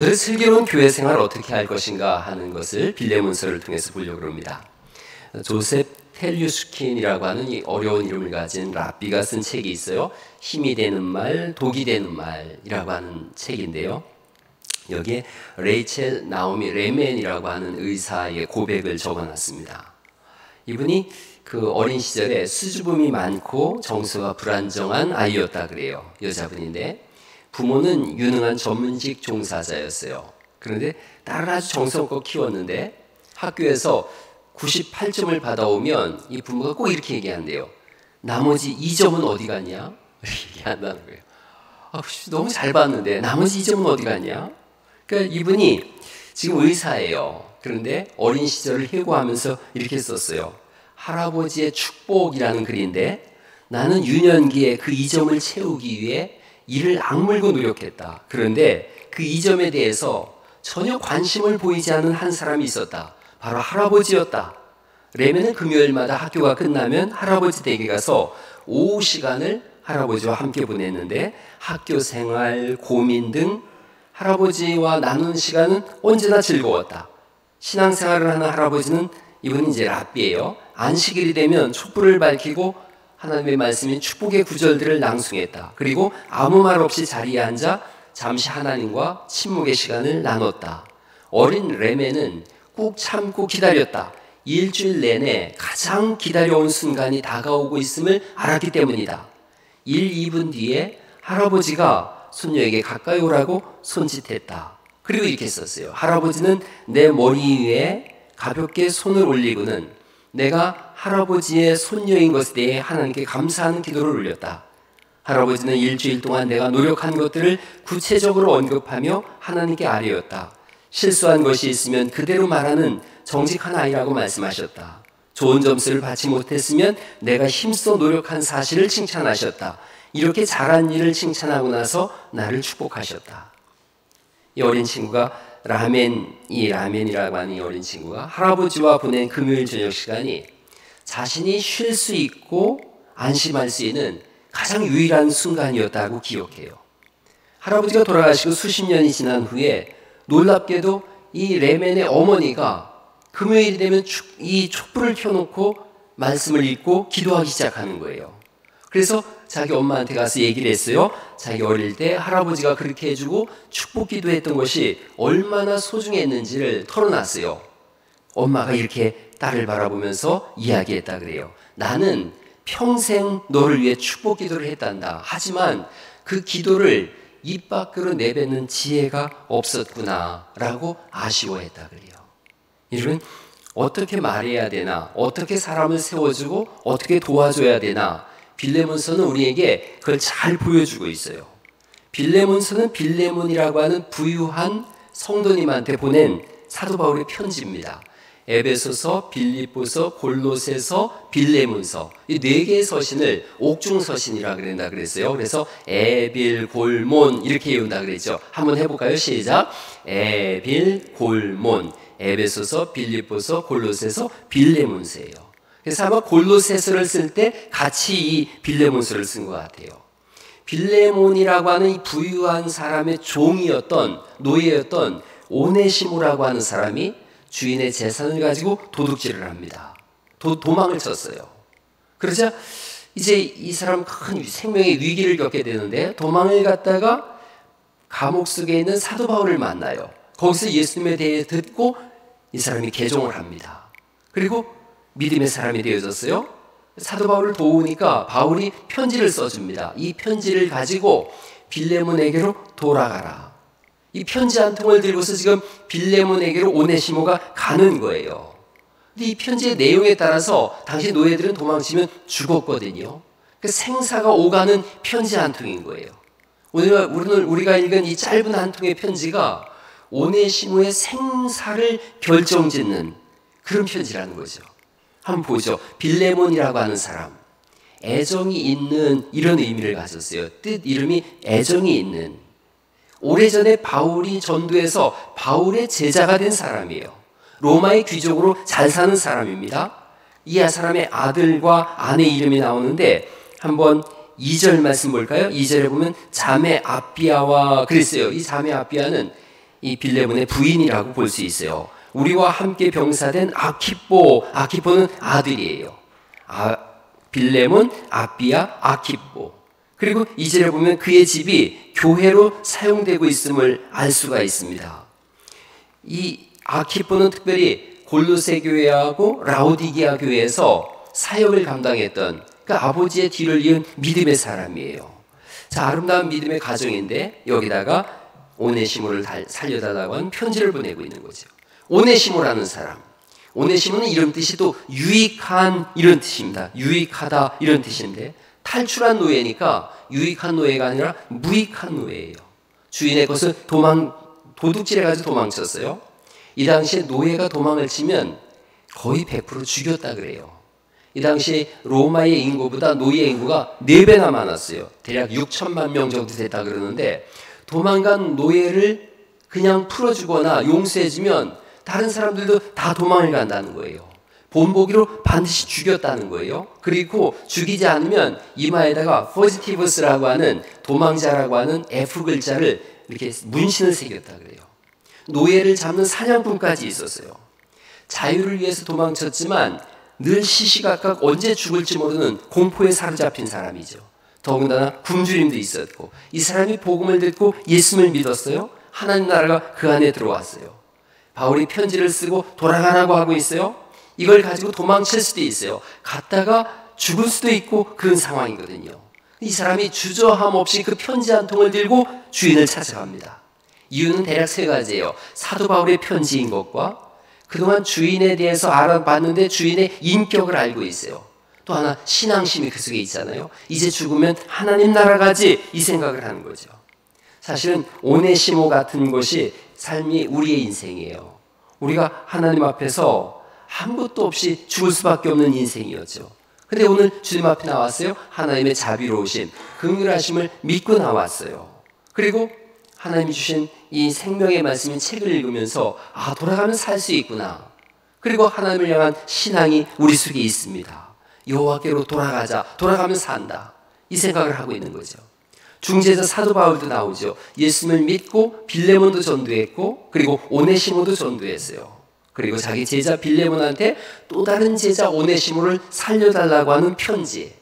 오늘은 슬기로운 교회 생활을 어떻게 할 것인가 하는 것을 빌레몬서를 통해서 보려고 합니다. 조셉 텔류스킨이라고 하는 이 어려운 이름을 가진 랍비가 쓴 책이 있어요. 힘이 되는 말, 독이 되는 말이라고 하는 책인데요. 여기에 레이첼 나오미 레멘이라고 하는 의사의 고백을 적어놨습니다. 이분이 그 어린 시절에 수줍음이 많고 정서가 불안정한 아이였다 그래요. 여자분인데 부모는 유능한 전문직 종사자였어요. 그런데 딸을 아주 정성껏 키웠는데 학교에서 98점을 받아오면 이 부모가 꼭 이렇게 얘기한대요. 나머지 2점은 어디 갔냐? 얘기한다는 거예요. 너무 잘 봤는데 나머지 2점은 어디 갔냐? 그러니까 이분이 지금 의사예요. 그런데 어린 시절을 회고하면서 이렇게 썼어요. 할아버지의 축복이라는 글인데 나는 유년기에 그 2점을 채우기 위해 이를 악물고 노력했다. 그런데 그 2점에 대해서 전혀 관심을 보이지 않은 한 사람이 있었다. 바로 할아버지였다. 레멘은 금요일마다 학교가 끝나면 할아버지 댁에 가서 오후 시간을 할아버지와 함께 보냈는데 학교 생활, 고민 등 할아버지와 나눈 시간은 언제나 즐거웠다. 신앙생활을 하는 할아버지는 이분은 이제 랍비예요. 안식일이 되면 촛불을 밝히고 하나님의 말씀인 축복의 구절들을 낭송했다. 그리고 아무 말 없이 자리에 앉아 잠시 하나님과 침묵의 시간을 나눴다. 어린 레멘은 꾹 참고 기다렸다. 일주일 내내 가장 기다려온 순간이 다가오고 있음을 알았기 때문이다. 1, 2분 뒤에 할아버지가 손녀에게 가까이 오라고 손짓했다. 그리고 이렇게 썼어요. 할아버지는 내 머리 위에 가볍게 손을 올리고는 내가 할아버지의 손녀인 것에 대해 하나님께 감사하는 기도를 올렸다. 할아버지는 일주일 동안 내가 노력한 것들을 구체적으로 언급하며 하나님께 아뢰었다. 실수한 것이 있으면 그대로 말하는 정직한 아이라고 말씀하셨다. 좋은 점수를 받지 못했으면 내가 힘써 노력한 사실을 칭찬하셨다. 이렇게 잘한 일을 칭찬하고 나서 나를 축복하셨다. 이 어린 친구가 라멘이라고 하는 이 어린 친구가 할아버지와 보낸 금요일 저녁 시간이 자신이 쉴 수 있고 안심할 수 있는 가장 유일한 순간이었다고 기억해요. 할아버지가 돌아가시고 수십 년이 지난 후에 놀랍게도 이 레멘의 어머니가 금요일이 되면 이 촛불을 켜놓고 말씀을 읽고 기도하기 시작하는 거예요. 그래서 자기 엄마한테 가서 얘기를 했어요. 자기 어릴 때 할아버지가 그렇게 해주고 축복 기도했던 것이 얼마나 소중했는지를 털어놨어요. 엄마가 이렇게 딸을 바라보면서 이야기했다 그래요. 나는 평생 너를 위해 축복 기도를 했단다. 하지만 그 기도를 입 밖으로 내뱉는 지혜가 없었구나 라고 아쉬워했다 그래요. 여러분, 어떻게 말해야 되나, 어떻게 사람을 세워주고 어떻게 도와줘야 되나, 빌레몬서는 우리에게 그걸 잘 보여주고 있어요. 빌레몬서는 빌레몬이라고 하는 부유한 성도님한테 보낸 사도 바울의 편지입니다. 에베소서, 빌립보서, 골로새서, 빌레몬서 이 4개의 서신을 옥중서신이라고 그런다 그랬어요. 그래서 에빌, 골몬 이렇게 외운다 그랬죠. 한번 해볼까요? 시작. 에빌, 골몬, 에베소서, 빌립보서, 골로새서, 빌레몬서예요. 그래서 아마 골로새서를 쓸 때 같이 이 빌레몬서를 쓴 것 같아요. 빌레몬이라고 하는 이 부유한 사람의 종이었던 노예였던 오네시모라고 하는 사람이 주인의 재산을 가지고 도둑질을 합니다. 도망을 쳤어요. 그러자 이제 이 사람 큰 생명의 위기를 겪게 되는데 도망을 갔다가 감옥 속에 있는 사도 바울을 만나요. 거기서 예수님에 대해 듣고 이 사람이 개종을 합니다. 그리고 믿음의 사람이 되어졌어요. 사도 바울을 도우니까 바울이 편지를 써줍니다. 이 편지를 가지고 빌레몬에게로 돌아가라. 이 편지 한 통을 들고서 지금 빌레몬에게로 오네시모가 가는 거예요. 근데 이 편지의 내용에 따라서 당시 노예들은 도망치면 죽었거든요. 그 생사가 오가는 편지 한 통인 거예요. 오늘 우리가 읽은 이 짧은 한 통의 편지가 오네시모의 생사를 결정짓는 그런 편지라는 거죠. 한번 보죠. 빌레몬이라고 하는 사람, 애정이 있는 이런 의미를 가졌어요. 뜻 이름이 애정이 있는. 오래전에 바울이 전도해서 바울의 제자가 된 사람이에요. 로마의 귀족으로 잘 사는 사람입니다. 이 사람의 아들과 아내 이름이 나오는데 한번 2절 말씀 볼까요? 2절에 보면 자매 아비아와 그랬어요. 이 자매 아비아는 이 빌레몬의 부인이라고 볼 수 있어요. 우리와 함께 병사된 아키포는 아들이에요. 빌레몬, 아비야, 아키포. 그리고 2절에 보면 그의 집이 교회로 사용되고 있음을 알 수가 있습니다. 이 아키포는 특별히 골로새 교회하고 라오디게아 교회에서 사역을 감당했던 아버지의 뒤를 이은 믿음의 사람이에요. 자, 아름다운 믿음의 가정인데 여기다가 오네시모를 살려달라고 하는 편지를 보내고 있는 거죠. 오네시모라는 사람. 오네시모는 이런 뜻이 또 유익한 이런 뜻입니다. 유익하다 이런 뜻인데 탈출한 노예니까 유익한 노예가 아니라 무익한 노예예요. 주인의 것을 도둑질해가지고 도망쳤어요. 이 당시에 노예가 도망을 치면 거의 100% 죽였다 그래요. 이 당시 로마의 인구보다 노예 인구가 4배나 많았어요. 대략 6천만 명 정도 됐다 그러는데 도망간 노예를 그냥 풀어주거나 용서해주면 다른 사람들도 다 도망을 간다는 거예요. 본보기로 반드시 죽였다는 거예요. 그리고 죽이지 않으면 이마에다가 포지티브스라고 하는 도망자라고 하는 F 글자를 이렇게 문신을 새겼다 그래요. 노예를 잡는 사냥꾼까지 있었어요. 자유를 위해서 도망쳤지만 늘 시시각각 언제 죽을지 모르는 공포에 사로잡힌 사람이죠. 더군다나 굶주림도 있었고 이 사람이 복음을 듣고 예수님을 믿었어요. 하나님 나라가 그 안에 들어왔어요. 바울이 편지를 쓰고 돌아가라고 하고 있어요. 이걸 가지고 도망칠 수도 있어요. 갔다가 죽을 수도 있고 그런 상황이거든요. 이 사람이 주저함 없이 그 편지 한 통을 들고 주인을 찾아갑니다. 이유는 대략 3가지예요. 사도 바울의 편지인 것과 그동안 주인에 대해서 알아봤는데 주인의 인격을 알고 있어요. 또 하나 신앙심이 그 속에 있잖아요. 이제 죽으면 하나님 나라 가지 이 생각을 하는 거죠. 사실은 오네시모 같은 것이 삶이 우리의 인생이에요. 우리가 하나님 앞에서 아무것도 없이 죽을 수밖에 없는 인생이었죠. 근데 오늘 주님 앞에 나왔어요. 하나님의 자비로우심, 긍휼하심을 믿고 나왔어요. 그리고 하나님이 주신 이 생명의 말씀인 책을 읽으면서 돌아가면 살 수 있구나. 그리고 하나님을 향한 신앙이 우리 속에 있습니다. 여호와께로 돌아가자. 돌아가면 산다. 이 생각을 하고 있는 거죠. 중재자 사도 바울도 나오죠. 예수님을 믿고 빌레몬도 전도했고 그리고 오네시모도 전도했어요. 그리고 자기 제자 빌레몬한테 또 다른 제자 오네시모를 살려달라고 하는 편지.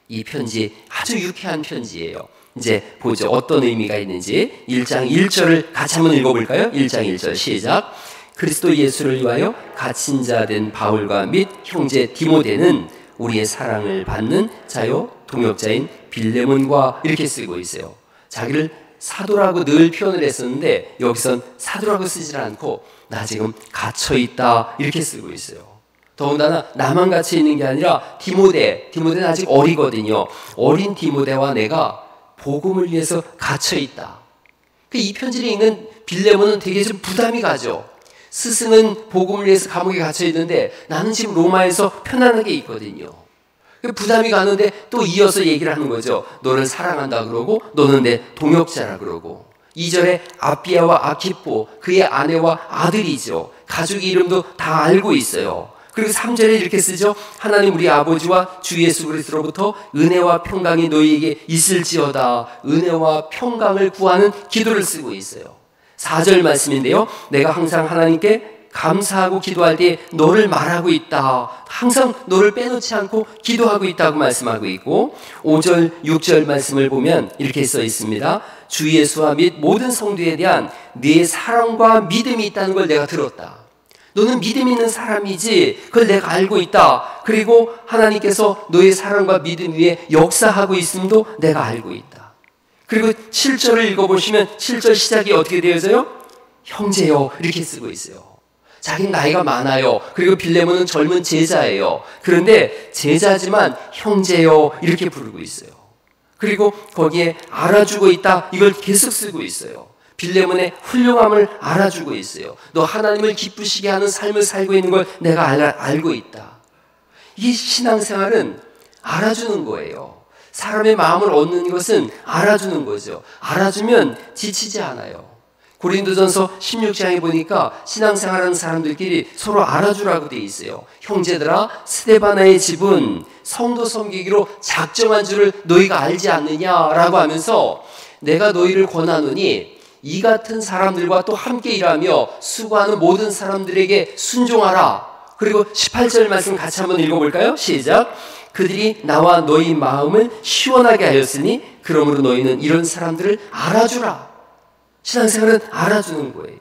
이 편지 아주 유쾌한 편지예요. 이제 보죠. 어떤 의미가 있는지 1장 1절을 같이 한번 읽어볼까요? 1장 1절 시작. 그리스도 예수를 위하여 갇힌 자 된 바울과 및 형제 디모데는 우리의 사랑을 받는 자요 동역자인 빌레몬과 이렇게 쓰고 있어요. 자기를 사도라고 늘 표현을 했었는데 여기선 사도라고 쓰질 않고 나 지금 갇혀있다 이렇게 쓰고 있어요. 더군다나 나만 갇혀 있는 게 아니라 디모데는 아직 어리거든요. 어린 디모데와 내가 복음을 위해서 갇혀있다. 이 편지를 읽는 빌레몬은 되게 좀 부담이 가죠. 스승은 복음을 위해서 감옥에 갇혀있는데 나는 지금 로마에서 편안하게 있거든요. 부담이 가는데 또 이어서 얘기를 하는 거죠. 너를 사랑한다 그러고 너는 내 동역자라 그러고 2절에 아비야와 아키포 그의 아내와 아들이죠. 가족 이름도 다 알고 있어요. 그리고 3절에 이렇게 쓰죠. 하나님 우리 아버지와 주 예수 그리스도로부터 은혜와 평강이 너희에게 있을지어다. 은혜와 평강을 구하는 기도를 쓰고 있어요. 4절 말씀인데요. 내가 항상 하나님께 감사하고 기도할 때 너를 말하고 있다. 항상 너를 빼놓지 않고 기도하고 있다고 말씀하고 있고 5절, 6절 말씀을 보면 이렇게 써 있습니다. 주 예수와 및 모든 성도에 대한 네 사랑과 믿음이 있다는 걸 내가 들었다. 너는 믿음 있는 사람이지 그걸 내가 알고 있다. 그리고 하나님께서 너의 사랑과 믿음 위에 역사하고 있음도 내가 알고 있다. 그리고 7절을 읽어보시면 7절 시작이 어떻게 되어져요? 형제요 이렇게 쓰고 있어요. 자기는 나이가 많아요. 그리고 빌레몬은 젊은 제자예요. 그런데 제자지만 형제요 이렇게 부르고 있어요. 그리고 거기에 알아주고 있다 이걸 계속 쓰고 있어요. 빌레몬의 훌륭함을 알아주고 있어요. 너 하나님을 기쁘시게 하는 삶을 살고 있는 걸 내가 알고 있다. 이 신앙생활은 알아주는 거예요. 사람의 마음을 얻는 것은 알아주는 거죠. 알아주면 지치지 않아요. 고린도전서 16장에 보니까 신앙생활하는 사람들끼리 서로 알아주라고 돼 있어요. 형제들아 스데바나의 집은 성도 섬기기로 작정한 줄을 너희가 알지 않느냐라고 하면서 내가 너희를 권하노니 이 같은 사람들과 또 함께 일하며 수고하는 모든 사람들에게 순종하라. 그리고 18절 말씀 같이 한번 읽어볼까요? 시작. 그들이 나와 너희 마음을 시원하게 하였으니 그러므로 너희는 이런 사람들을 알아주라. 신앙생활은 알아주는 거예요.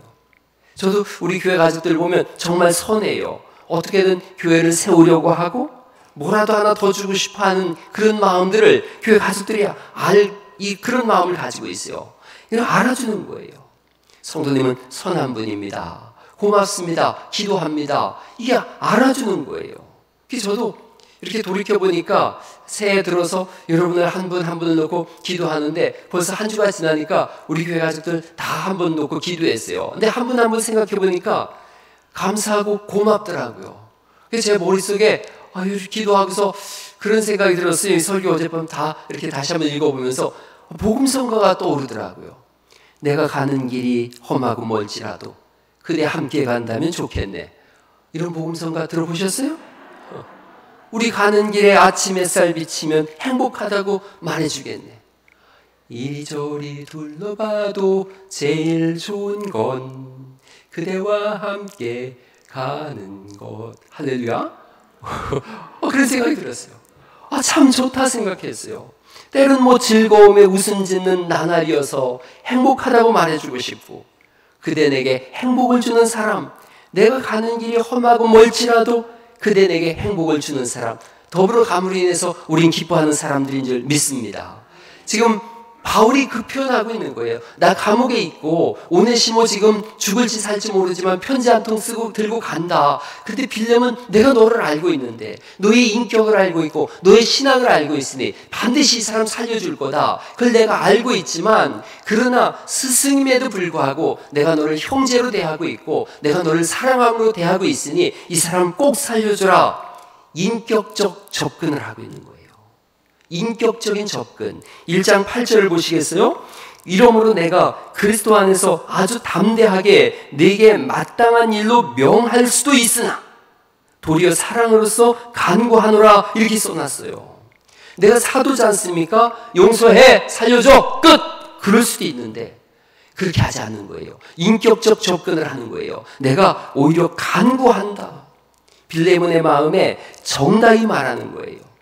저도 우리 교회 가족들 보면 정말 선해요. 어떻게든 교회를 세우려고 하고 뭐라도 하나 더 주고 싶어하는 그런 마음들을 교회 가족들이 그런 마음을 가지고 있어요. 이걸 알아주는 거예요. 성도님은 선한 분입니다. 고맙습니다. 기도합니다. 이게 알아주는 거예요. 그래서 저도 이렇게 돌이켜보니까 새해 들어서 여러분을 한 분 한 분을 놓고 기도하는데 벌써 한 주가 지나니까 우리 교회 가족들 다 한 분 놓고 기도했어요. 근데 한 분 한 분 생각해보니까 감사하고 고맙더라고요. 그래서 제 머릿속에 이렇게 기도하고서 그런 생각이 들었어요. 이 설교 어젯밤 다 이렇게 다시 한번 읽어보면서 복음성가가 떠오르더라고요. 내가 가는 길이 험하고 멀지라도 그대 함께 간다면 좋겠네. 이런 복음성가 들어보셨어요? 우리 가는 길에 아침 햇살 비치면 행복하다고 말해주겠네. 이리저리 둘러봐도 제일 좋은 건 그대와 함께 가는 것. 할렐루야. 그런 생각이 들었어요. 참 좋다 생각했어요. 때론 즐거움에 웃음 짓는 나날이어서 행복하다고 말해주고 싶고, 그대 내게 행복을 주는 사람, 내가 가는 길이 험하고 멀지라도 그대 내게 행복을 주는 사람, 더불어 감으로 인해서 우린 기뻐하는 사람들인 줄 믿습니다. 지금 바울이 그 표현하고 있는 거예요. 나 감옥에 있고 오네시모 지금 죽을지 살지 모르지만 편지 한 통 쓰고 들고 간다. 근데 빌렘은 내가 너를 알고 있는데 너의 인격을 알고 있고 너의 신앙을 알고 있으니 반드시 이 사람 살려줄 거다. 그걸 내가 알고 있지만 그러나 스승임에도 불구하고 내가 너를 형제로 대하고 있고 내가 너를 사랑함으로 대하고 있으니 이 사람 꼭 살려줘라. 인격적 접근을 하고 있는 거예요. 인격적인 접근. 1장 8절을 보시겠어요? 이러므로 내가 그리스도 안에서 아주 담대하게 네게 마땅한 일로 명할 수도 있으나 도리어 사랑으로서 간구하노라 이렇게 써놨어요. 내가 사도지 않습니까? 용서해, 살려줘, 끝! 그럴 수도 있는데 그렇게 하지 않는 거예요. 인격적 접근을 하는 거예요. 내가 오히려 간구한다. 빌레몬의 마음에 정당히 말하는 거예요.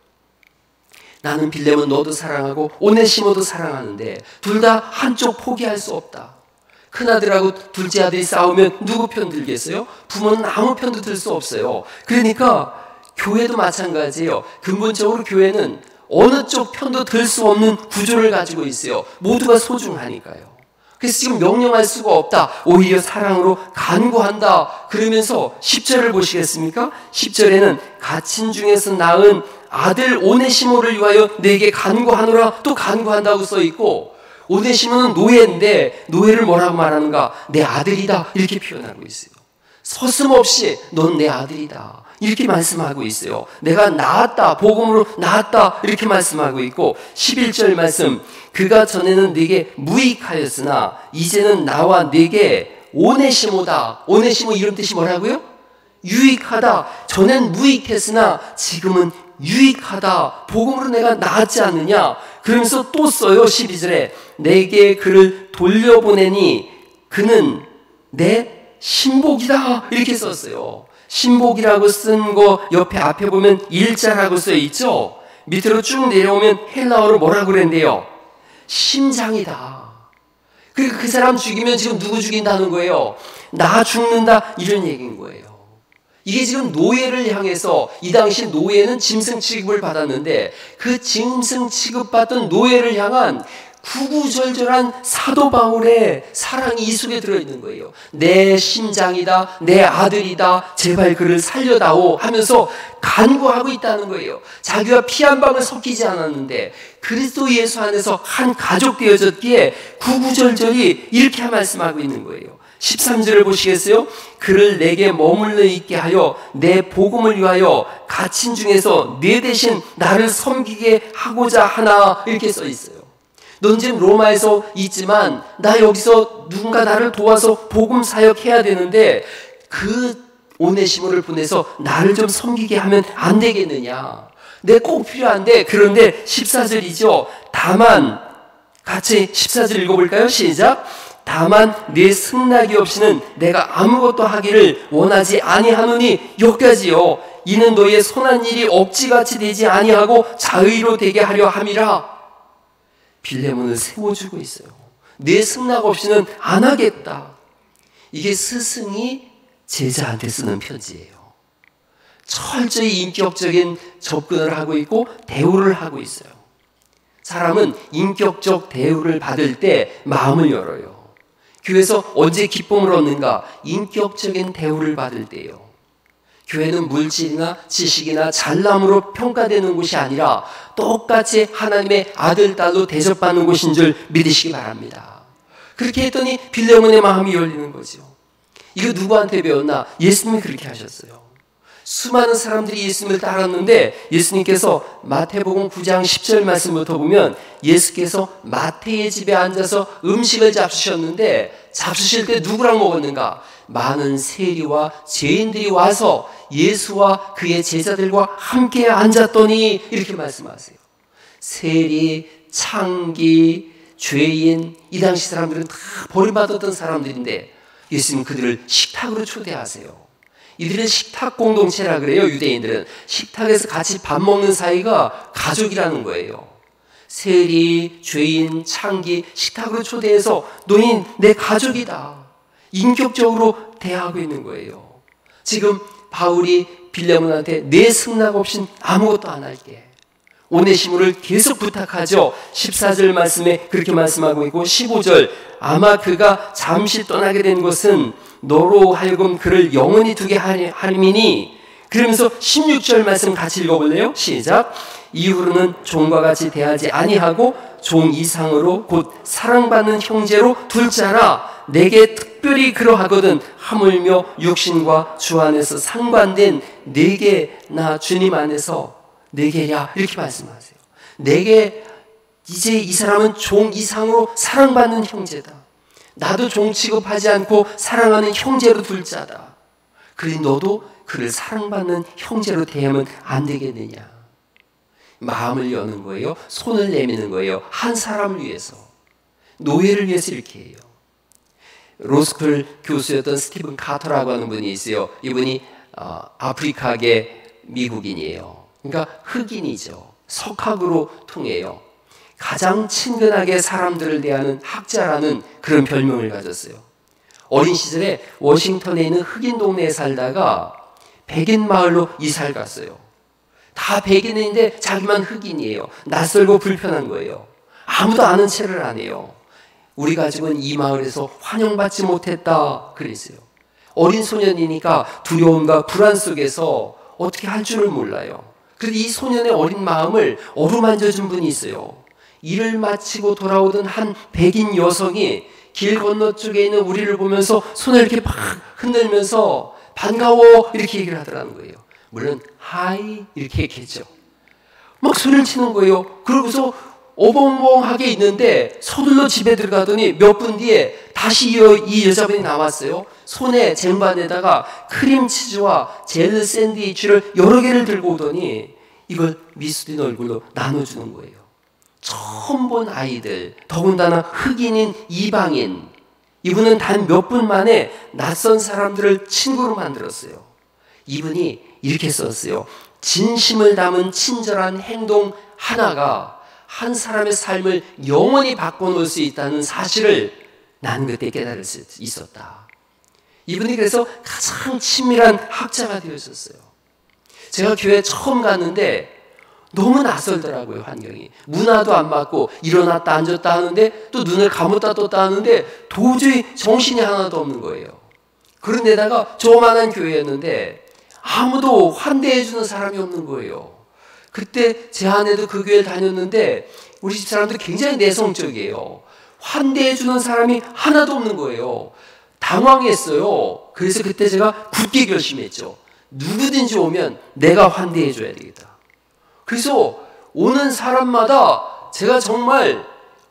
나는 빌레몬 너도 사랑하고 오네시모도 사랑하는데 둘 다 한쪽 포기할 수 없다. 큰아들하고 둘째 아들이 싸우면 누구 편 들겠어요? 부모는 아무 편도 들 수 없어요. 그러니까 교회도 마찬가지예요. 근본적으로 교회는 어느 쪽 편도 들 수 없는 구조를 가지고 있어요. 모두가 소중하니까요. 그래서 지금 명령할 수가 없다. 오히려 사랑으로 간구한다. 그러면서 10절을 보시겠습니까? 10절에는 갇힌 중에서 낳은 아들 오네시모를 위하여 내게 간구하노라 또 간구한다고 써있고, 오네시모는 노예인데 노예를 뭐라고 말하는가? 내 아들이다 이렇게 표현하고 있어요. 서슴없이 넌 내 아들이다 이렇게 말씀하고 있어요. 내가 낳았다, 복음으로 낳았다 이렇게 말씀하고 있고, 11절 말씀, 그가 전에는 네게 무익하였으나 이제는 나와 네게 오네시모다. 오네시모 이런 뜻이 뭐라고요? 유익하다. 전엔 무익했으나 지금은 유익하다. 복음으로 내가 낳았지 않느냐. 그러면서 또 써요. 12절에 내게 그를 돌려보내니 그는 내 신복이다 이렇게 썼어요. 신복이라고 쓴 거 옆에 앞에 보면 일자라고 써 있죠. 밑으로 쭉 내려오면 헬라어로 뭐라고 그랬는데요? 심장이다. 그러니까 그 사람 죽이면 지금 누구 죽인다는 거예요? 나 죽는다 이런 얘기인 거예요. 이게 지금 노예를 향해서, 이 당시 노예는 짐승 취급을 받았는데 그 짐승 취급받던 노예를 향한 구구절절한 사도 바울의 사랑이 이 속에 들어있는 거예요. 내 심장이다, 내 아들이다, 제발 그를 살려다오 하면서 간구하고 있다는 거예요. 자기와 피 한 방울 섞이지 않았는데 그리스도 예수 안에서 한 가족 되어졌기에 구구절절히 이렇게 말씀하고 있는 거예요. 13절을 보시겠어요? 그를 내게 머물러 있게 하여 내 복음을 위하여 갇힌 중에서 내 대신 나를 섬기게 하고자 하나 이렇게 써 있어요. 넌 지금 로마에서 있지만 나 여기서 누군가 나를 도와서 복음 사역해야 되는데 그 오네시모를 보내서 나를 좀 섬기게 하면 안 되겠느냐. 내 꼭 필요한데. 그런데 14절이죠. 다만 같이 14절 읽어볼까요? 시작. 다만 내 승낙이 없이는 내가 아무것도 하기를 원하지 아니하노니 여기까지요. 이는 너의 선한 일이 억지같이 되지 아니하고 자의로 되게 하려 함이라. 빌레몬을 세워주고 있어요. 내 승낙 없이는 안 하겠다. 이게 스승이 제자한테 쓰는 편지예요. 철저히 인격적인 접근을 하고 있고 대우를 하고 있어요. 사람은 인격적 대우를 받을 때 마음을 열어요. 교회에서 언제 기쁨을 얻는가? 인격적인 대우를 받을 때요. 교회는 물질이나 지식이나 잘남으로 평가되는 곳이 아니라 똑같이 하나님의 아들, 딸로 대접받는 곳인 줄 믿으시기 바랍니다. 그렇게 했더니 빌레몬의 마음이 열리는 거죠. 이거 누구한테 배웠나? 예수님이 그렇게 하셨어요. 수많은 사람들이 예수님을 따랐는데 예수님께서 마태복음 9장 10절 말씀부터 보면 예수께서 마태의 집에 앉아서 음식을 잡수셨는데 잡수실 때 누구랑 먹었는가? 많은 세리와 죄인들이 와서 예수와 그의 제자들과 함께 앉았더니 이렇게 말씀하세요. 세리, 창기, 죄인, 이 당시 사람들은 다 버림받았던 사람들인데 예수님은 그들을 식탁으로 초대하세요. 이들은 식탁 공동체라 그래요. 유대인들은 식탁에서 같이 밥 먹는 사이가 가족이라는 거예요. 세리, 죄인, 창기 식탁으로 초대해서 너희 내 가족이다. 인격적으로 대하고 있는 거예요. 지금 바울이 빌레몬한테 내 승낙 없인 아무것도 안 할게. 오네시모를 계속 부탁하죠. 14절 말씀에 그렇게 말씀하고 있고 15절 아마 그가 잠시 떠나게 된 것은 너로 하여금 그를 영원히 두게 하림이니 그러면서 16절 말씀 같이 읽어볼래요? 시작. 이후로는 종과 같이 대하지 아니하고 종 이상으로 곧 사랑받는 형제로 둘 자라. 내게 특별히 그러하거든. 하물며 육신과 주 안에서 상관된 내게 나 주님 안에서 내게야. 이렇게 말씀하세요. 내게 이제 이 사람은 종 이상으로 사랑받는 형제다. 나도 종 취급하지 않고 사랑하는 형제로 둘 자다. 그러니 너도 그를 사랑받는 형제로 대하면 안 되겠느냐. 마음을 여는 거예요. 손을 내미는 거예요. 한 사람을 위해서. 노예를 위해서 이렇게 해요. 로스쿨 교수였던 스티븐 카터라고 하는 분이 있어요. 이분이 아프리카계 미국인이에요. 그러니까 흑인이죠. 석학으로 통해요. 가장 친근하게 사람들을 대하는 학자라는 그런 별명을 가졌어요. 어린 시절에 워싱턴에 있는 흑인 동네에 살다가 백인 마을로 이사를 갔어요. 다 백인인데 자기만 흑인이에요. 낯설고 불편한 거예요. 아무도 아는 체를 안 해요. 우리 가족은 이 마을에서 환영받지 못했다 그랬어요. 어린 소년이니까 두려움과 불안 속에서 어떻게 할 줄을 몰라요. 그런데 이 소년의 어린 마음을 어루만져 준 분이 있어요. 일을 마치고 돌아오던 한 백인 여성이 길 건너쪽에 있는 우리를 보면서 손을 이렇게 막 흔들면서 반가워 이렇게 얘기를 하더라는 거예요. 물론 하이 이렇게 얘기했죠. 막 소리를 치는 거예요. 그러고서 어벙벙하게 있는데 서둘러 집에 들어가더니 몇 분 뒤에 다시 이 여자분이 나왔어요. 손에 쟁반에다가 크림치즈와 젤 샌드위치를 여러 개를 들고 오더니 이걸 미술인 얼굴로 나눠주는 거예요. 처음 본 아이들, 더군다나 흑인인 이방인, 이분은 단 몇 분 만에 낯선 사람들을 친구로 만들었어요. 이분이 이렇게 썼어요. 진심을 담은 친절한 행동 하나가 한 사람의 삶을 영원히 바꿔놓을 수 있다는 사실을 나는 그때 깨달을 수 있었다. 이분이 그래서 가장 친밀한 학자가 되었었어요. 제가 교회 처음 갔는데 너무 낯설더라고요. 환경이. 문화도 안 맞고 일어났다 앉았다 하는데 또 눈을 감았다 떴다 하는데 도저히 정신이 하나도 없는 거예요. 그런데다가 조그만한 교회였는데 아무도 환대해 주는 사람이 없는 거예요. 그때 제 아내도 그 교회를 다녔는데 우리 집 사람들이 굉장히 내성적이에요. 환대해 주는 사람이 하나도 없는 거예요. 당황했어요. 그래서 그때 제가 굳게 결심했죠. 누구든지 오면 내가 환대해 줘야 되겠다. 그래서 오는 사람마다 제가 정말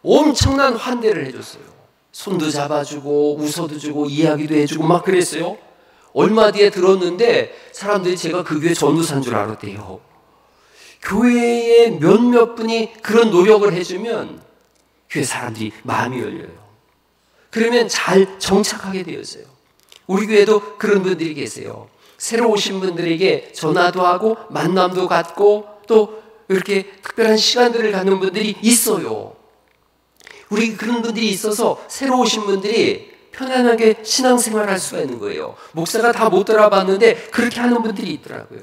엄청난 환대를 해줬어요. 손도 잡아주고 웃어도 주고 이야기도 해주고 막 그랬어요. 얼마 뒤에 들었는데 사람들이 제가 그 교회 전도사인 줄 알았대요. 교회에 몇몇 분이 그런 노력을 해주면 교회 사람들이 마음이 열려요. 그러면 잘 정착하게 되었어요. 우리 교회도 그런 분들이 계세요. 새로 오신 분들에게 전화도 하고 만남도 갖고 또 이렇게 특별한 시간들을 갖는 분들이 있어요. 우리 그런 분들이 있어서 새로 오신 분들이 편안하게 신앙생활을 할 수가 있는 거예요. 목사가 다 못 들어봤는데 그렇게 하는 분들이 있더라고요.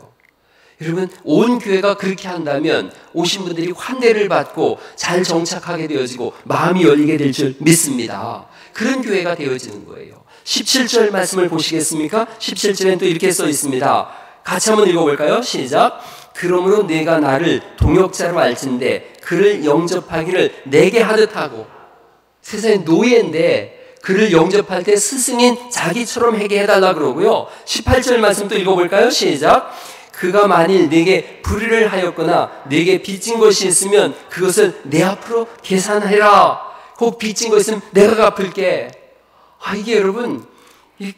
여러분, 온 교회가 그렇게 한다면 오신 분들이 환대를 받고 잘 정착하게 되어지고 마음이 열리게 될 줄 믿습니다. 그런 교회가 되어지는 거예요. 17절 말씀을 보시겠습니까? 17절에는 또 이렇게 써 있습니다. 같이 한번 읽어볼까요? 시작. 그러므로 내가 나를 동역자로 알진대 그를 영접하기를 내게 하듯 하고. 세상에 노예인데 그를 영접할 때 스승인 자기처럼 하게 해달라 그러고요. 18절 말씀 또 읽어볼까요? 시작. 그가 만일 내게 불의를 하였거나 내게 빚진 것이 있으면 그것을 내 앞으로 계산해라. 혹 빚진 거 있으면 내가 갚을게. 이게 여러분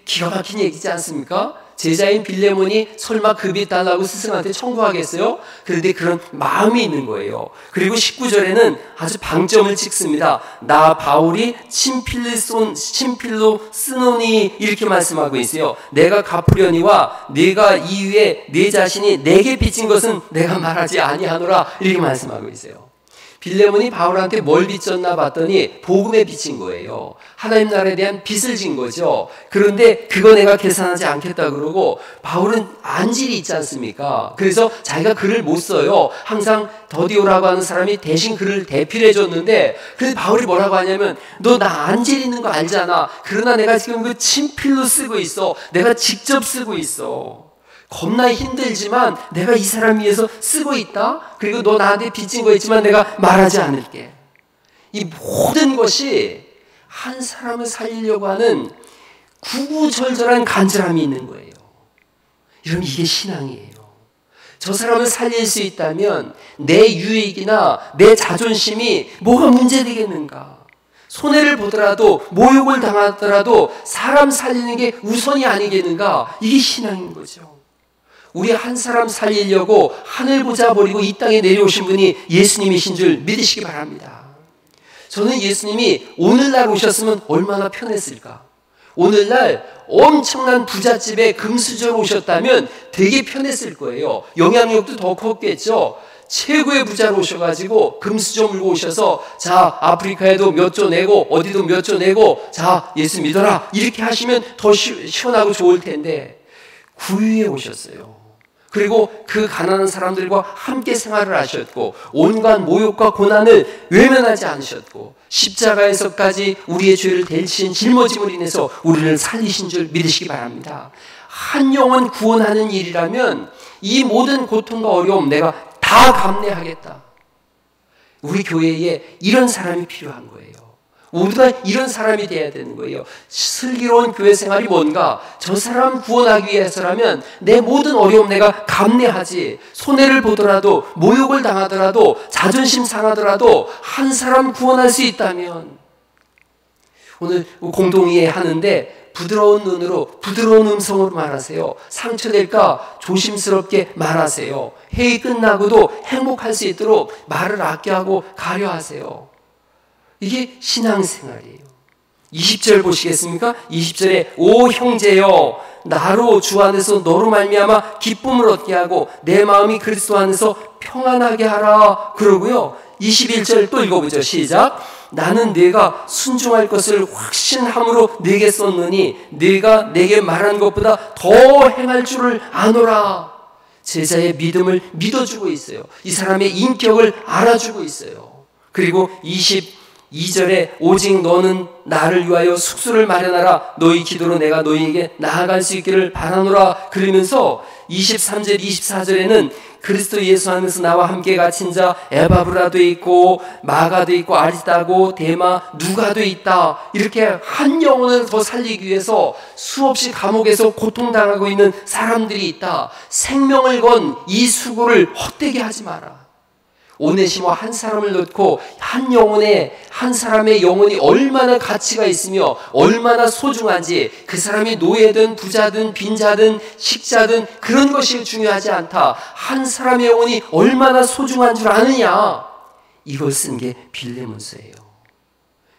기가 막힌 얘기지 않습니까? 제자인 빌레몬이 설마 그 빚 달라고 스승한테 청구하겠어요? 그런데 그런 마음이 있는 거예요. 그리고 19절에는 아주 방점을 찍습니다. 나 바울이 친필로 쓰노니 이렇게 말씀하고 있어요. 내가 갚으려니와 내가 이후에 내 자신이 내게 빚진 것은 내가 말하지 아니하노라 이렇게 말씀하고 있어요. 빌레몬이 바울한테 뭘 빚졌나 봤더니 복음에 빚진 거예요. 하나님 나라에 대한 빚을 진 거죠. 그런데 그거 내가 계산하지 않겠다 그러고 바울은 안질이 있지 않습니까? 그래서 자기가 글을 못 써요. 항상 더디오라고 하는 사람이 대신 글을 대필해 줬는데 그래서 바울이 뭐라고 하냐면 너 나 안질 있는 거 알잖아. 그러나 내가 지금 그 친필로 쓰고 있어. 내가 직접 쓰고 있어. 겁나 힘들지만 내가 이 사람 위해서 쓰고 있다. 그리고 너 나한테 빚진 거 있지만 내가 말하지 않을게. 이 모든 것이 한 사람을 살리려고 하는 구구절절한 간절함이 있는 거예요. 여러분, 이게 신앙이에요. 저 사람을 살릴 수 있다면 내 유익이나 내 자존심이 뭐가 문제되겠는가? 손해를 보더라도 모욕을 당하더라도 사람 살리는 게 우선이 아니겠는가? 이게 신앙인 거죠. 우리 한 사람 살리려고 하늘 보자 버리고 이 땅에 내려오신 분이 예수님이신 줄 믿으시기 바랍니다. 저는 예수님이 오늘날 오셨으면 얼마나 편했을까? 오늘날 엄청난 부잣집에 금수저로 오셨다면 되게 편했을 거예요. 영향력도 더 컸겠죠. 최고의 부자로 오셔가지고 금수저 물고 오셔서 자, 아프리카에도 몇 조 내고 어디도 몇 조 내고 자, 예수 믿어라 이렇게 하시면 더 시원하고 좋을 텐데 구유에 오셨어요. 그리고 그 가난한 사람들과 함께 생활을 하셨고 온갖 모욕과 고난을 외면하지 않으셨고 십자가에서까지 우리의 죄를 대신 짊어짐으로 인해서 우리를 살리신 줄 믿으시기 바랍니다. 한 영혼 구원하는 일이라면 이 모든 고통과 어려움 내가 다 감내하겠다. 우리 교회에 이런 사람이 필요한 거예요. 우리가 이런 사람이 되어야 되는 거예요. 슬기로운 교회 생활이 뭔가? 저 사람 구원하기 위해서라면 내 모든 어려움 내가 감내하지. 손해를 보더라도 모욕을 당하더라도 자존심 상하더라도 한 사람 구원할 수 있다면. 오늘 공동의회 하는데 부드러운 눈으로 부드러운 음성으로 말하세요. 상처될까 조심스럽게 말하세요. 회의 끝나고도 행복할 수 있도록 말을 아껴하고 가려하세요. 이게 신앙생활이에요. 20절 보시겠습니까? 20절에 오 형제여 나로 주 안에서 너로 말미암아 기쁨을 얻게 하고 내 마음이 그리스도 안에서 평안하게 하라 그러고요. 21절 또 읽어보죠. 시작. 나는 네가 순종할 것을 확신함으로 네게 썼느니 네가 내게 말한 것보다 더 행할 줄을 아노라. 제자의 믿음을 믿어주고 있어요. 이 사람의 인격을 알아주고 있어요. 그리고 22절에 오직 너는 나를 위하여 숙소를 마련하라. 너희 기도로 내가 너희에게 나아갈 수 있기를 바라노라. 그러면서 23절 24절에는 그리스도 예수 안에서 나와 함께 갇힌 자 에바브라도 있고 마가도 있고 아리스다고 데마 누가도 있다. 이렇게 한 영혼을 더 살리기 위해서 수없이 감옥에서 고통당하고 있는 사람들이 있다. 생명을 건 이 수고를 헛되게 하지 마라. 오네시모 한 사람을 넣고 한 영혼에 한 사람의 영혼이 얼마나 가치가 있으며 얼마나 소중한지 그 사람이 노예든 부자든 빈자든 식자든 그런 것이 중요하지 않다. 한 사람의 영혼이 얼마나 소중한 줄 아느냐. 이걸 쓴 게 빌레몬서예요.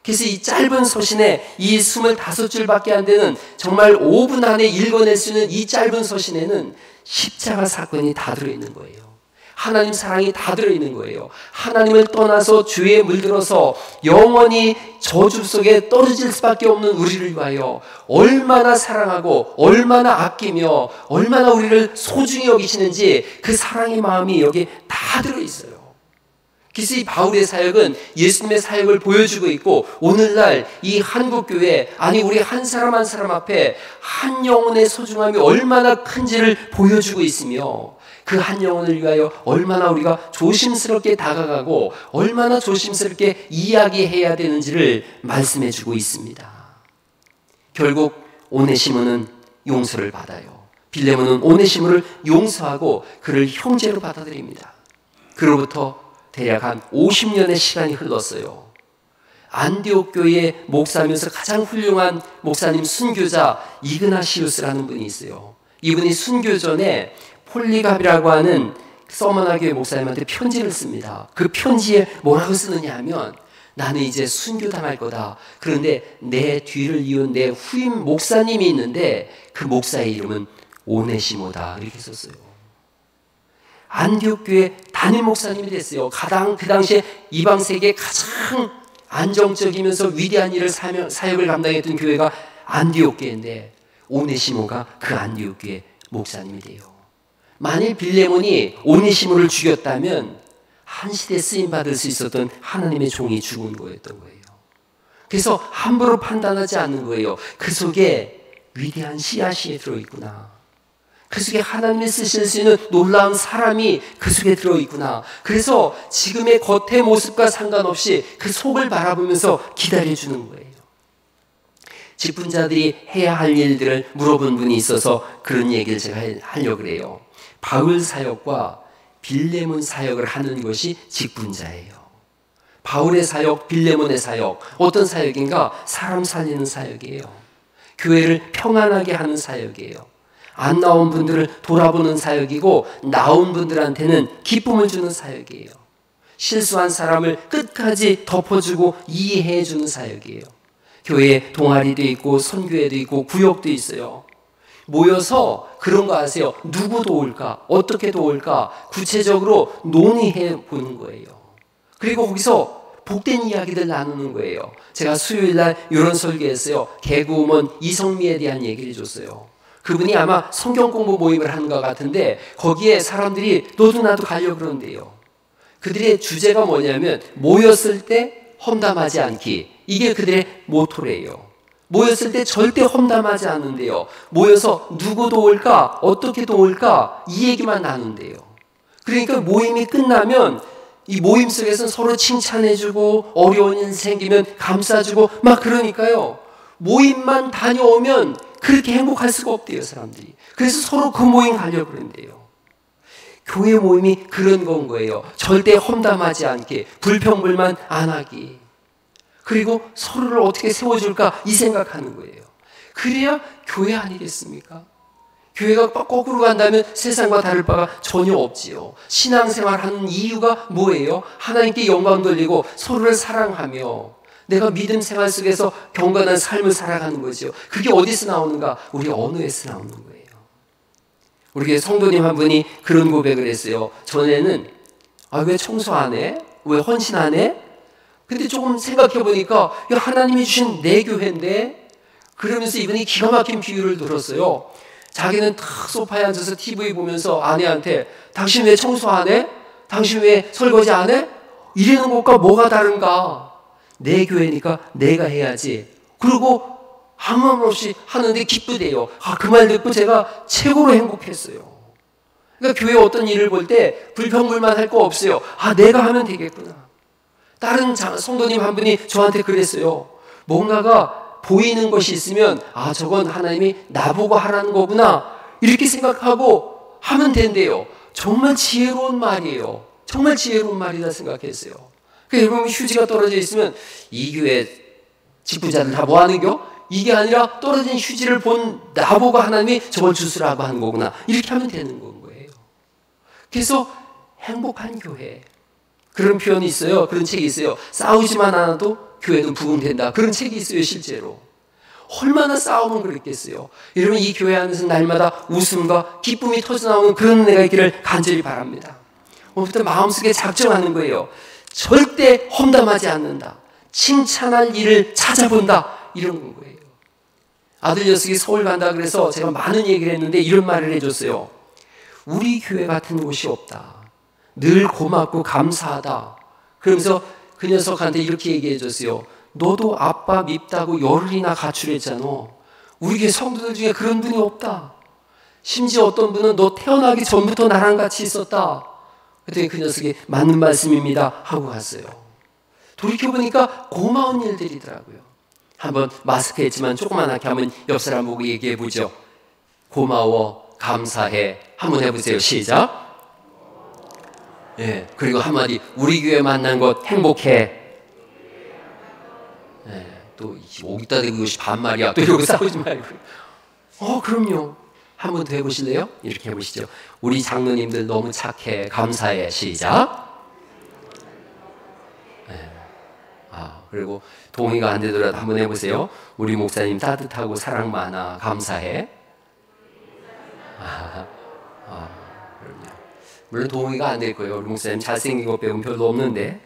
그래서 이 짧은 서신에 이 25줄밖에 안 되는 정말 5분 안에 읽어낼 수 있는 이 짧은 서신에는 십자가 사건이 다 들어있는 거예요. 하나님 사랑이 다 들어있는 거예요. 하나님을 떠나서 죄에 물들어서 영원히 저주 속에 떨어질 수밖에 없는 우리를 위하여 얼마나 사랑하고 얼마나 아끼며 얼마나 우리를 소중히 여기시는지 그 사랑의 마음이 여기 다 들어있어요. 그래서 이 바울의 사역은 예수님의 사역을 보여주고 있고, 오늘날 이 한국교회, 아니 우리 한 사람 한 사람 앞에 한 영혼의 소중함이 얼마나 큰지를 보여주고 있으며, 그 한 영혼을 위하여 얼마나 우리가 조심스럽게 다가가고 얼마나 조심스럽게 이야기해야 되는지를 말씀해 주고 있습니다. 결국 오네시모는 용서를 받아요. 빌레몬은 오네시모를 용서하고 그를 형제로 받아들입니다. 그로부터 대략 한 50년의 시간이 흘렀어요. 안디옥 교회의 목사면서 가장 훌륭한 목사님 순교자 이그나시우스라는 분이 있어요. 이분이 순교 전에 폴리갑이라고 하는 서머나 교회 목사님한테 편지를 씁니다. 그 편지에 뭐라고 쓰느냐 하면, 나는 이제 순교당할 거다. 그런데 내 뒤를 이은 내 후임 목사님이 있는데 그 목사의 이름은 오네시모다. 이렇게 썼어요. 안디옥 교회 담임 목사님이 됐어요. 가장 그 당시에 이방 세계에 가장 안정적이면서 위대한 일을 사역을 감당했던 교회가 안디옥 교회인데, 오네시모가 그 안디옥 교회 목사님이 돼요. 만일 빌레몬이 오네시모를 죽였다면 한 시대에 쓰임받을 수 있었던 하나님의 종이 죽은 거였던 거예요. 그래서 함부로 판단하지 않는 거예요. 그 속에 위대한 씨앗이 들어있구나. 그 속에 하나님이 쓰실 수 있는 놀라운 사람이 그 속에 들어있구나. 그래서 지금의 겉의 모습과 상관없이 그 속을 바라보면서 기다려주는 거예요. 직분자들이 해야 할 일들을 물어본 분이 있어서 그런 얘기를 제가 하려고 그래요. 바울 사역과 빌레몬 사역을 하는 것이 직분자예요. 바울의 사역, 빌레몬의 사역, 어떤 사역인가? 사람 살리는 사역이에요. 교회를 평안하게 하는 사역이에요. 안 나온 분들을 돌아보는 사역이고, 나온 분들한테는 기쁨을 주는 사역이에요. 실수한 사람을 끝까지 덮어주고 이해해주는 사역이에요. 교회에 동아리도 있고 선교회도 있고 구역도 있어요. 모여서 그런 거 아세요? 누구 도울까? 어떻게 도울까? 구체적으로 논의해 보는 거예요. 그리고 거기서 복된 이야기들 나누는 거예요. 제가 수요일날 이런 설교했어요. 개그우먼 이성미에 대한 얘기를 줬어요. 그분이 아마 성경 공부 모임을 하는 것 같은데, 거기에 사람들이 너도 나도 가려고 그러는데요. 그들의 주제가 뭐냐면 모였을 때 험담하지 않기. 이게 그들의 모토래요. 모였을 때 절대 험담하지 않는데요. 모여서 누구 도울까? 어떻게 도울까? 이 얘기만 나눈대요. 그러니까 모임이 끝나면 이 모임 속에서는 서로 칭찬해주고 어려운 일 생기면 감싸주고 막 그러니까요. 모임만 다녀오면 그렇게 행복할 수가 없대요, 사람들이. 그래서 서로 그 모임 가려고 그런대요. 교회 모임이 그런 건 거예요. 절대 험담하지 않게, 불평불만 안 하기. 그리고 서로를 어떻게 세워줄까 이 생각하는 거예요. 그래야 교회 아니겠습니까? 교회가 거꾸로 간다면 세상과 다를 바가 전혀 없지요. 신앙생활하는 이유가 뭐예요? 하나님께 영광 돌리고 서로를 사랑하며 내가 믿음 생활 속에서 경건한 삶을 살아가는 거죠. 그게 어디서 나오는가? 우리 언어에서 나오는 거예요. 우리 교회 성도님 한 분이 그런 고백을 했어요. 전에는 왜 청소 안 해? 왜 헌신 안 해? 근데 조금 생각해 보니까 하나님이 주신 내 교회인데, 그러면서 이분이 기가 막힌 비유를 들었어요. 자기는 탁 소파에 앉아서 TV 보면서 아내한테 당신 왜 청소 안 해? 당신 왜 설거지 안 해? 이러는 것과 뭐가 다른가? 내 교회니까 내가 해야지. 그리고 아무 말 없이 하는데 기쁘대요. 그 말 듣고 제가 최고로 행복했어요. 그러니까 교회 어떤 일을 볼 때 불평불만 할 거 없어요. 내가 하면 되겠구나. 다른 성도님 한 분이 저한테 그랬어요. 뭔가가 보이는 것이 있으면 저건 하나님이 나보고 하라는 거구나 이렇게 생각하고 하면 된대요. 정말 지혜로운 말이에요. 정말 지혜로운 말이다 생각했어요. 그러니까 여러분 휴지가 떨어져 있으면 이 교회 직분자들 다 뭐 하는겨? 이게 아니라 떨어진 휴지를 본 나보고 하나님이 저걸 주스라고 하는 거구나 이렇게 하면 되는 거예요. 그래서 행복한 교회, 그런 표현이 있어요. 그런 책이 있어요. 싸우지만 않아도 교회는 부흥된다. 그런 책이 있어요, 실제로. 얼마나 싸움은 그랬겠어요. 여러분, 이 교회 안에서 날마다 웃음과 기쁨이 터져나오는 그런 은혜가 있기를 간절히 바랍니다. 오늘부터 마음속에 작정하는 거예요. 절대 험담하지 않는다. 칭찬할 일을 찾아본다. 이런 거예요. 아들 녀석이 서울 간다 그래서 제가 많은 얘기를 했는데 이런 말을 해줬어요. 우리 교회 같은 곳이 없다. 늘 고맙고 감사하다. 그러면서 그 녀석한테 이렇게 얘기해 줬어요. 너도 아빠 밉다고 열흘이나 가출했잖아. 우리 교회 성도들 중에 그런 분이 없다. 심지어 어떤 분은 너 태어나기 전부터 나랑 같이 있었다. 그랬더니 그 녀석이 맞는 말씀입니다 하고 갔어요. 돌이켜보니까 고마운 일들이더라고요. 한번 마스크 했지만 조그만하게 한번 옆 사람 보고 얘기해 보죠. 고마워, 감사해. 한번 해보세요. 시작. 예, 그리고 한마디, 우리 교회 만난 것 행복해. 예, 또 오기다 대고 이것이 반말이야. 또 이러고 싸우지 말고. 그럼요. 한 번 더 해보실래요? 이렇게 해보시죠. 우리 장로님들 너무 착해. 감사해. 시작. 그리고 동의가 안 되더라도 한번 해보세요. 우리 목사님 따뜻하고 사랑 많아. 감사해. 그럼요. 물론 동의가 안 될 거예요. 우리 목사님 잘생긴 거 빼고는 별로 없는데.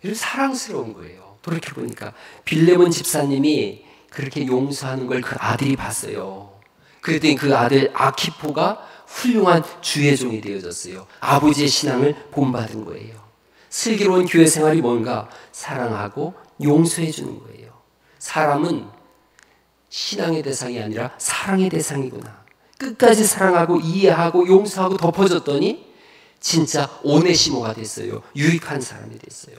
이런 사랑스러운 거예요. 돌이켜보니까 빌레몬 집사님이 그렇게 용서하는 걸 그 아들이 봤어요. 그랬더니 그 아들 아키포가 훌륭한 주의 종이 되어졌어요. 아버지의 신앙을 본받은 거예요. 슬기로운 교회 생활이 뭔가? 사랑하고 용서해 주는 거예요. 사람은 신앙의 대상이 아니라 사랑의 대상이구나. 끝까지 사랑하고 이해하고 용서하고 덮어줬더니 진짜 오네시모가 됐어요. 유익한 사람이 됐어요.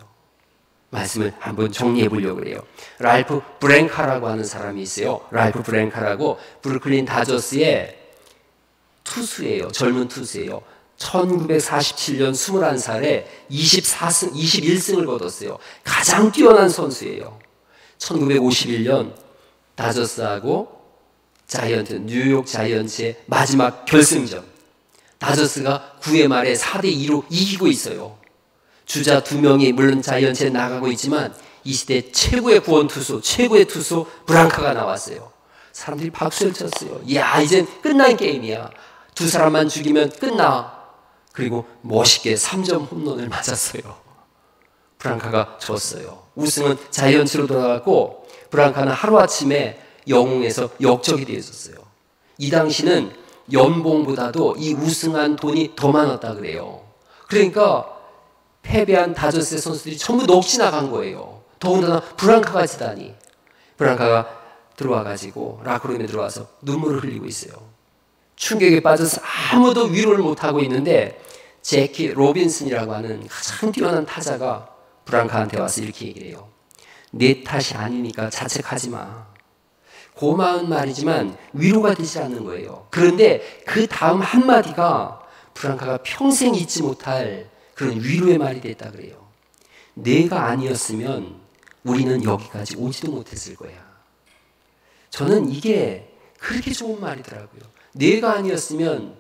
말씀을 한번 정리해 보려고 해요. 랄프 브랭카라고 하는 사람이 있어요. 랄프 브랭카라고 브루클린 다저스의 투수예요. 젊은 투수예요. 1947년 21살에 21승을 거뒀어요. 가장 뛰어난 선수예요. 1951년 다저스하고 뉴욕 자이언츠의 마지막 결승전. 다저스가 9회 말에 4대2로 이기고 있어요. 주자 2명이 물론 자이언츠에 나가고 있지만 이 시대 최고의 구원투수, 최고의 투수 브랑카가 나왔어요. 사람들이 박수를 쳤어요. 이야, 이젠 끝난 게임이야. 두 사람만 죽이면 끝나. 그리고 멋있게 3점 홈런을 맞았어요. 브랑카가 졌어요. 우승은 자이언츠로 돌아갔고 브랑카는 하루아침에 영웅에서 역적이 되어졌어요. 이 당시는 연봉보다도 이 우승한 돈이 더 많았다 그래요. 그러니까 패배한 다저스의 선수들이 전부 넋이 나간 거예요. 더군다나 브랑카가 지다니. 브랑카가 들어와가지고 라크룸에 들어와서 눈물을 흘리고 있어요. 충격에 빠져서 아무도 위로를 못하고 있는데 제키 로빈슨이라고 하는 가장 뛰어난 타자가 브랑카한테 와서 이렇게 얘기를 해요. 내 탓이 아니니까 자책하지 마. 고마운 말이지만 위로가 되지 않는 거예요. 그런데 그 다음 한마디가 브랑카가 평생 잊지 못할 그런 위로의 말이 됐다 그래요. 내가 아니었으면 우리는 여기까지 오지도 못했을 거야. 저는 이게 그렇게 좋은 말이더라고요. 내가 아니었으면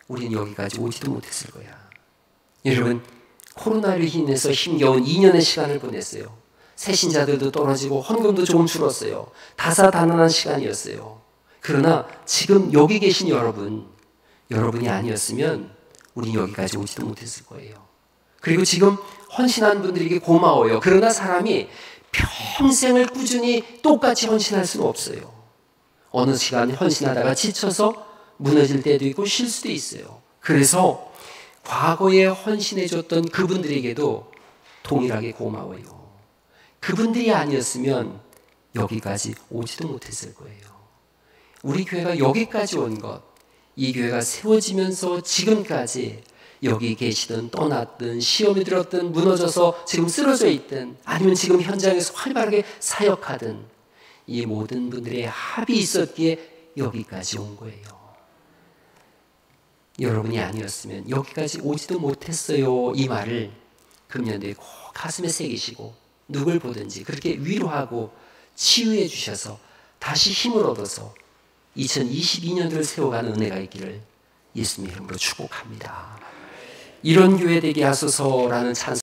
우리는 여기까지 오지도 못했을 거야. 여러분, 코로나로 인해서 힘겨운 2년의 시간을 보냈어요. 새신자들도 떨어지고 헌금도 조금 줄었어요. 다사다난한 시간이었어요. 그러나 지금 여기 계신 여러분이 아니었으면 우리는 여기까지 오지도 못했을 거예요. 그리고 지금 헌신한 분들에게 고마워요. 그러나 사람이 평생을 꾸준히 똑같이 헌신할 수는 없어요. 어느 시간 헌신하다가 지쳐서 무너질 때도 있고 쉴 수도 있어요. 그래서 과거에 헌신해줬던 그분들에게도 동일하게 고마워요. 그분들이 아니었으면 여기까지 오지도 못했을 거예요. 우리 교회가 여기까지 온 것, 이 교회가 세워지면서 지금까지 여기 계시든 떠났든 시험이 들었든 무너져서 지금 쓰러져 있든 아니면 지금 현장에서 활발하게 사역하든 이 모든 분들의 합이 있었기에 여기까지 온 거예요. 여러분이 아니었으면 여기까지 오지도 못했어요. 이 말을 금년도에 꼭 가슴에 새기시고 누굴 보든지 그렇게 위로하고 치유해 주셔서 다시 힘을 얻어서 2022년도를 세워가는 은혜가 있기를 예수님 이름으로 축복합니다. 이런 교회 되게 하소서라는 찬송